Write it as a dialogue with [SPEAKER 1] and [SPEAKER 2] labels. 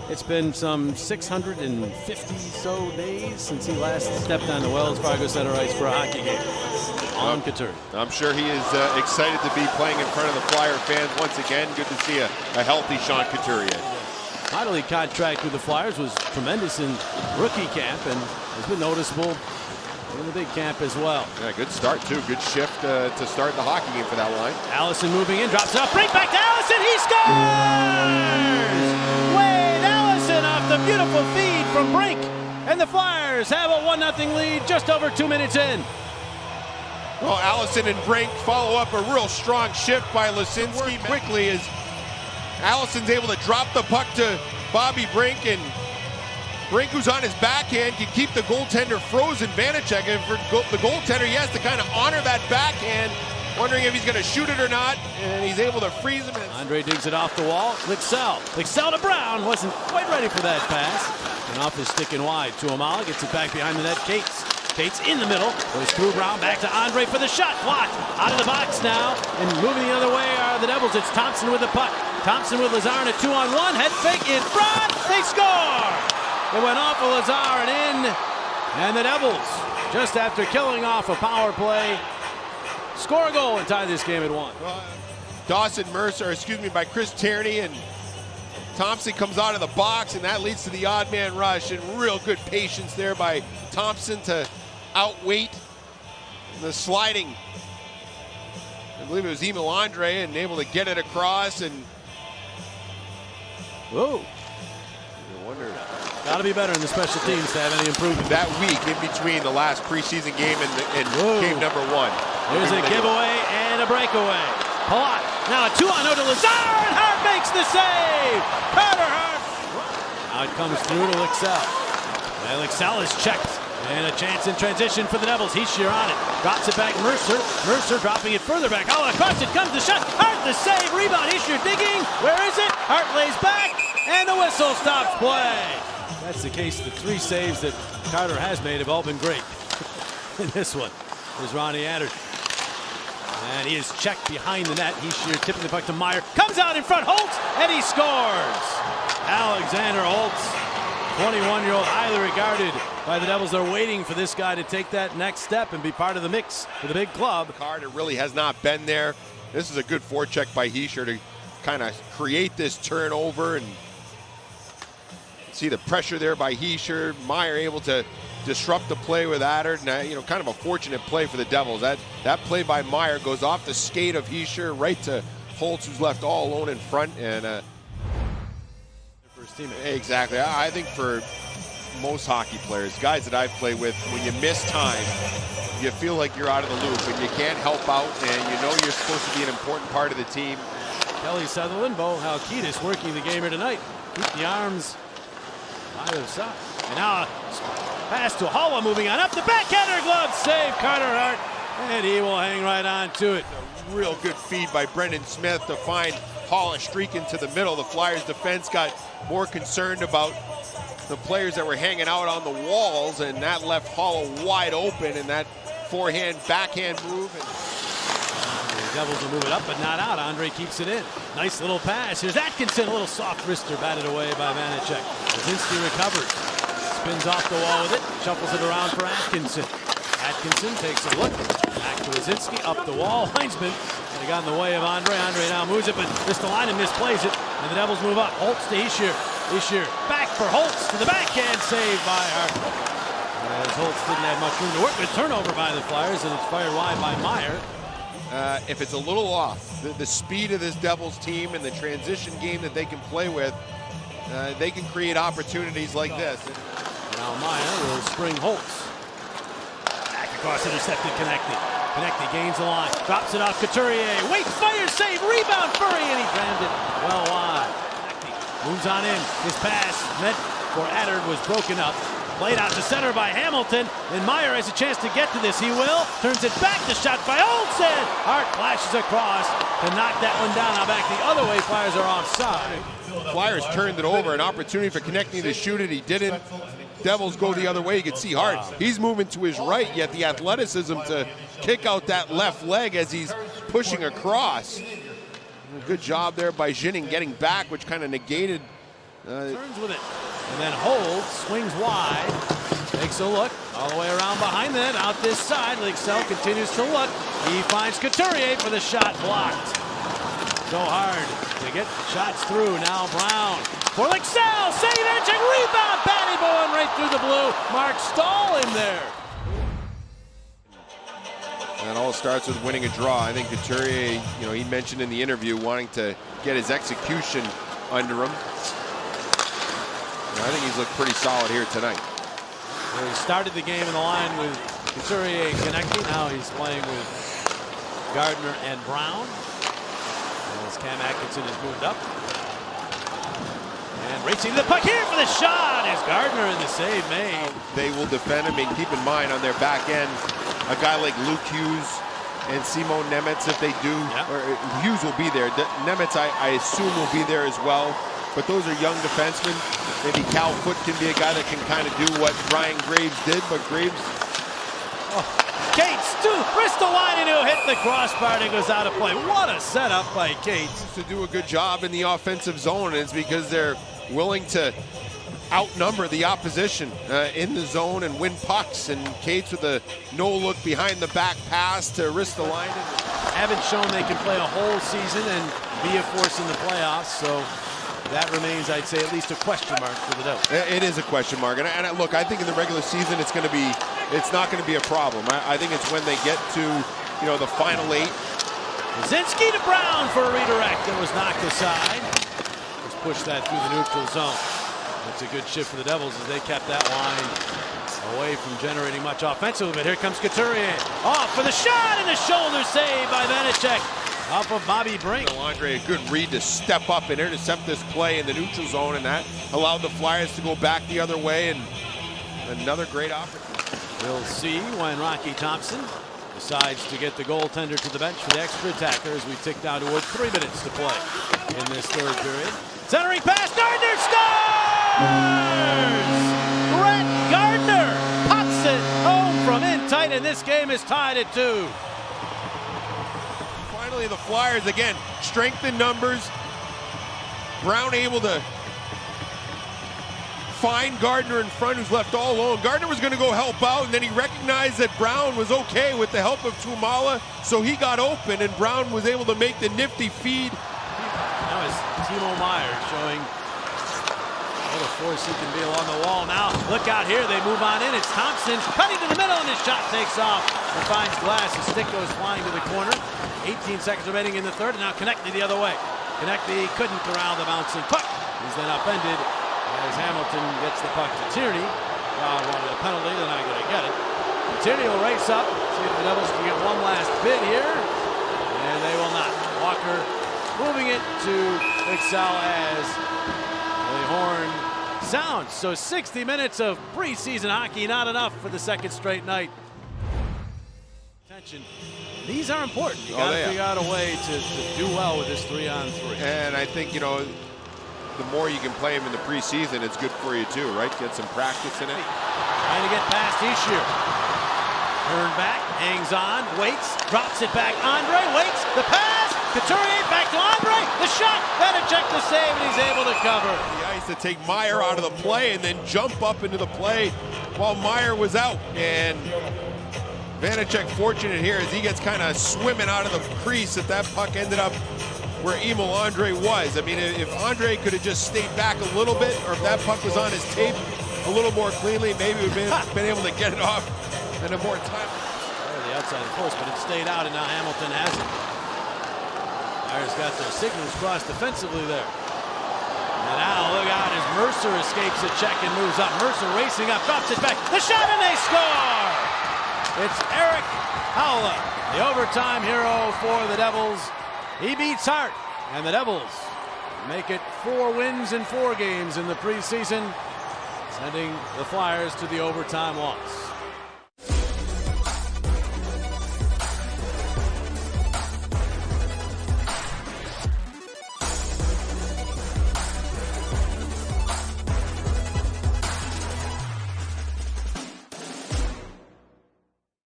[SPEAKER 1] It's been some 650 so days since he last stepped on the Wells Fargo Center ice for a hockey game. On Couturier.
[SPEAKER 2] I'm sure he is excited to be playing in front of the Flyer fans once again. Good to see a healthy Sean Couturier.
[SPEAKER 1] Minor league contract with the Flyers was tremendous in rookie camp and has been noticeable in the big camp as well.
[SPEAKER 2] Yeah, good start too. Good shift to start the hockey game for that line.
[SPEAKER 1] Allison moving in, drops it up, right back to Allison. He scores! Wade Allison off the beautiful feed from Brink, and the Flyers have a 1-0 lead just over 2 minutes in.
[SPEAKER 2] Well, Allison and Brink follow up a real strong shift by Lisinski quickly as Allison's able to drop the puck to Bobby Brink, and Brink, who's on his backhand, can keep the goaltender frozen. Vanacek, and for the goaltender, he has to kind of honor that backhand, wondering if he's going to shoot it or not, and he's able to freeze him.
[SPEAKER 1] Andre digs it off the wall. Lixell to Brown, wasn't quite ready for that pass. And off his stick and wide to Amala, gets it back behind the net. Cates in the middle, goes through Brown, back to Andre for the shot. Blocked out of the box now, and moving the other way are the Devils. It's Thompson with the puck. Thompson with Lazar in a 2-on-1, head fake in front, they score! It went off of Lazar and in, and the Devils, just after killing off a power play, score a goal and tie this game at 1.
[SPEAKER 2] By Chris Tierney, and Thompson comes out of the box, and that leads to the odd man rush, and real good patience there by Thompson to outweight the sliding. I believe it was Emil Andre, and able to get it across, and
[SPEAKER 1] whoa.
[SPEAKER 2] I wonder.
[SPEAKER 1] Got to be better in the special teams to have any improvement.
[SPEAKER 2] That week in between the last preseason game and game number 1.
[SPEAKER 1] Here's a giveaway and a breakaway. Palat, now a 2-on-0 to Lazar, and Hart makes the save! Carter Hart! Now it comes through to Lixell. And Lixell is checked. And a chance in transition for the Devils. Hischier on it. Drops it back, Mercer. Mercer dropping it further back. All across it comes the shot. Hart the save. Rebound. Hischier digging. Where is it? Hart lays back. And the whistle stops play. That's the case. The 3 saves that Carter has made have all been great. And this one is Ronnie Attard. And he is checked behind the net. Hischier tipping the puck to Meyer. Comes out in front. Holtz. And he scores. Alexander Holtz. 21-year-old, highly regarded by the Devils. They're waiting for this guy to take that next step and be part of the mix for the big club.
[SPEAKER 2] Carter really has not been there. This is a good forecheck by Hischier to kind of create this turnover, and see the pressure there by Hischier. Meyer able to disrupt the play with Attard, and kind of a fortunate play for the Devils. That play by Meyer goes off the skate of Hischier right to Holtz, who's left all alone in front, and exactly. I think for most hockey players, guys that I've played with, when you miss time, you feel like you're out of the loop and you can't help out, and you're supposed to be an important part of the team.
[SPEAKER 1] Kelly Sutherland, Bo Halkitis working the game here tonight. Keep the arms either side. And now a pass to Hawa, moving on up the backhander, glove save, Carter Hart, and he will hang right on to it.
[SPEAKER 2] A real good feed by Brendan Smith to find Haula streaking to the middle. The Flyers defense got more concerned about the players that were hanging out on the walls, and that left Haula wide open, and that forehand backhand move.
[SPEAKER 1] The Devils will move it up but not out. Andre keeps it in. Nice little pass. Here's Atkinson, a little soft wrister batted away by Vanacek. Lisinski recovers. Spins off the wall with it. Shuffles it around for Atkinson. Atkinson takes a look. Back to Lisinski, up the wall. Heinzman, they got in the way of Andre. Andre now moves it, but Ristolainen misplays it. And the Devils move up. Holtz to Hischier. Hischier back for Holtz to the backhand, save by Hart. As Holtz didn't have much room to work with. Turnover by the Flyers, and it's fired wide by Meyer.
[SPEAKER 2] If it's a little off, the speed of this Devils team and the transition game that they can play with, they can create opportunities like this.
[SPEAKER 1] Now Meyer will spring Holtz. Back across, intercepted, connected. Connected, gains the line, drops it off Couturier. Wait, fire, save, rebound, Furry, and he jammed it well wide. Moves on in. His pass meant for Attard was broken up. Played out to center by Hamilton, and Meyer has a chance to get to this. He will. Turns it back. The shot by Olsen. Hart flashes across to knock that one down. Now back the other way. Flyers are offside.
[SPEAKER 2] Flyers turned it over. An opportunity for Konechny to shoot it. He didn't. Devils go the other way. You can see Hart. He's moving to his right, yet the athleticism to kick out that left leg as he's pushing across. Good job there by Ginning getting back, which kind of negated
[SPEAKER 1] Turns with it, and then holds, swings wide, takes a look, all the way around behind the net, out this side. Lixell continues to look. He finds Couturier for the shot, blocked. Go hard to get shots through. Now Brown for Lixell, save it, and rebound, Batty Bowen right through the blue. Mark Stahl in there.
[SPEAKER 2] And it all starts with winning a draw. I think Couturier, he mentioned in the interview wanting to get his execution under him. I think he's looked pretty solid here tonight.
[SPEAKER 1] He started the game in the line with Couturier connecting. Now he's playing with Gardner and Brown. As Cam Atkinson has moved up. And racing to the puck here for the shot is Gardner, and the save made.
[SPEAKER 2] They will defend him, and keep in mind on their back end, a guy like Luke Hughes and Simon Nemec, if they do, or Hughes will be there. Nemec, I assume, will be there as well. But those are young defensemen. Maybe Cal Foote can be a guy that can kind of do what Ryan Graves did, but Graves...
[SPEAKER 1] Cates, Bristol Wynenu hit the crossbar and it goes out of play. What a setup by Cates.
[SPEAKER 2] To do a good job in the offensive zone, and it's because they're willing to outnumber the opposition in the zone and win pucks. And Cates with a no-look behind-the-back pass to Ristolainen.
[SPEAKER 1] Haven't shown they can play a whole season and be a force in the playoffs, so that remains, I'd say, at least a question mark for the Devils.
[SPEAKER 2] It is a question mark, and look, I think in the regular season it's not going to be a problem. I think it's when they get to the final 8.
[SPEAKER 1] Kaczynski to Brown for a redirect that was knocked aside. Let's push that through the neutral zone. That's a good shift for the Devils as they kept that line away from generating much offensively. But here comes Couturier off for the shot, and the shoulder save by Vanecek. Off of Bobby Brink.
[SPEAKER 2] Andre, a good read to step up and intercept this play in the neutral zone, and that allowed the Flyers to go back the other way, and another great opportunity.
[SPEAKER 1] We'll see when Rocky Thompson decides to get the goaltender to the bench for the extra attacker as we tick down toward 3 minutes to play in this third period. Centering pass, Gardner scores! Brett Gardner pops it home from in tight, and this game is tied at 2.
[SPEAKER 2] Finally, the Flyers, again, strength in numbers. Brown able to find Gardner in front, who's left all alone. Gardner was going to go help out, and then he recognized that Brown was okay with the help of Tuomala, so he got open, and Brown was able to make the nifty feed.
[SPEAKER 1] Now is Timo Meier showing what a force he can be along the wall. Now, look out here, they move on in. It's Thompson cutting to the middle, and his shot takes off and finds glass. His stick goes flying to the corner. 18 seconds remaining in the third, and now Konechny the other way. Konechny couldn't corral the bouncing puck. He's then upended as Hamilton gets the puck to Tierney. God wanted a penalty, they're not going to get it. Tierney will race up, see if the Devils can get one last bid here, and they will not. Walker moving it to Lixell as the horn sounds. So 60 minutes of preseason hockey, not enough for the second straight night. Attention. These are important. You got to figure out a way to do well with this 3-on-3.
[SPEAKER 2] And I think, the more you can play him in the preseason, it's good for you too, right? Get some practice in it.
[SPEAKER 1] Trying to get past Ishier. Turn back, hangs on, waits, drops it back. Andre waits, the pass, Couturier back to Andre, the shot, Vanecek the save, and he's able to cover.
[SPEAKER 2] The ice to take Meier out of the play and then jump up into the play while Meier was out. And Vanecek fortunate here as he gets kind of swimming out of the crease that puck ended up where Emil Andre was. I mean, if Andre could have just stayed back a little bit, or if that puck was on his tape a little more cleanly, maybe we'd have been able to get it off in a more time.
[SPEAKER 1] The outside of course, but it stayed out, and now Hamilton has it. Flyers got their signals crossed defensively there. And now look out as Mercer escapes a check and moves up. Mercer racing up, drops it back. The shot, and they score! It's Eric Haula, the overtime hero for the Devils. He beats Hart, and the Devils make it 4 wins in 4 games in the preseason, sending the Flyers to the overtime loss.